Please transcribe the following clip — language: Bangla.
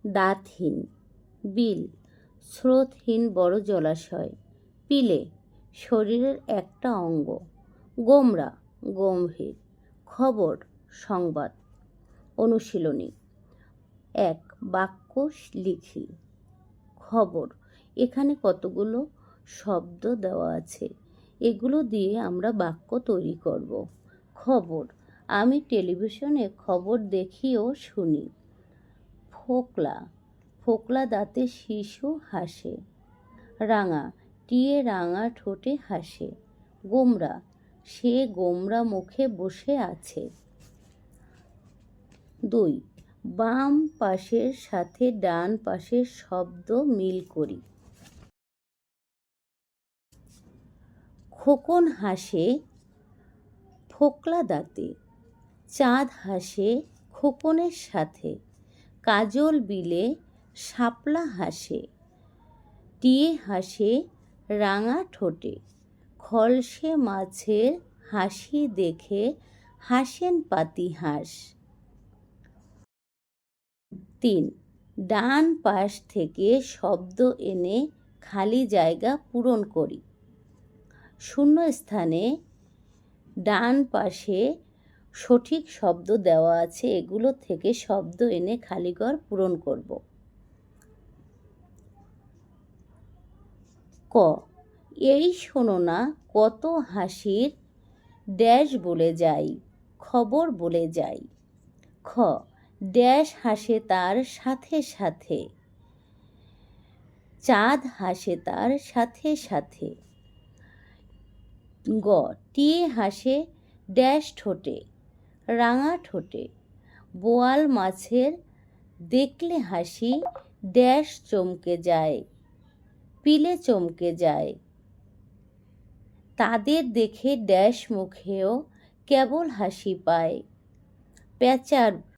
দাঁতহীন। বিল, স্রোতহীন বড় জলাশয়। পিলে, শরীরের একটা অঙ্গ। গোমরা, গম্ভীর। খবর, সংবাদ। অনুশীলনী 1, বাক্য লিখি। খবর, এখানে কতগুলো শব্দ দেওয়া আছে, এগুলো দিয়ে আমরা বাক্য তৈরি করব। খবর, আমি টেলিভিশনে খবর দেখি ও শুনি। ফোকলা, ফোকলা দাঁতে শিশু হাসে। রাঙা, টিয়ে রাঙা ঠোঁটে হাসে। গোমরা, সে গোমরা মুখে বসে আছে। 2, বাম পাশের সাথে ডান পাশের শব্দ মিল করি। খোকন হাসে ফোকলা দাঁতে। চাঁদ হাসে খোকনের সাথে। কাজল বিলে শাপলা হাসে। টিয়ে হাসে রাঙা ঠোঁটে। খলসে মাছের হাসি দেখে হাসেন পাতিহাঁস। 3, ডান পাশ থেকে শব্দ এনে খালি জায়গা পূরণ করি। শূন্যস্থানে ডান পাশে সঠিক শব্দ দেওয়া আছে, এগুলো থেকে শব্দ এনে খালি ঘর পূরণ করব। ক, এই শোনো না কত হাসির ড্যাশ বলে যাই, খবর বলে যাই। খ, ড্যাশ হাসে তার সাথে সাথে। চাঁদ হাসে তার সাথে সাথে। গ, টিয়ে হাসে ড্যাশ ঠোঁটে, রাঙা ঠোঁটে। বোয়াল মাছের দেখলে হাসি ড্যাশ চমকে যায়, পিলে চমকে যায়। তাদের দেখে ড্যাশ মুখেও কেবল হাসি পায়। প্যাঁচার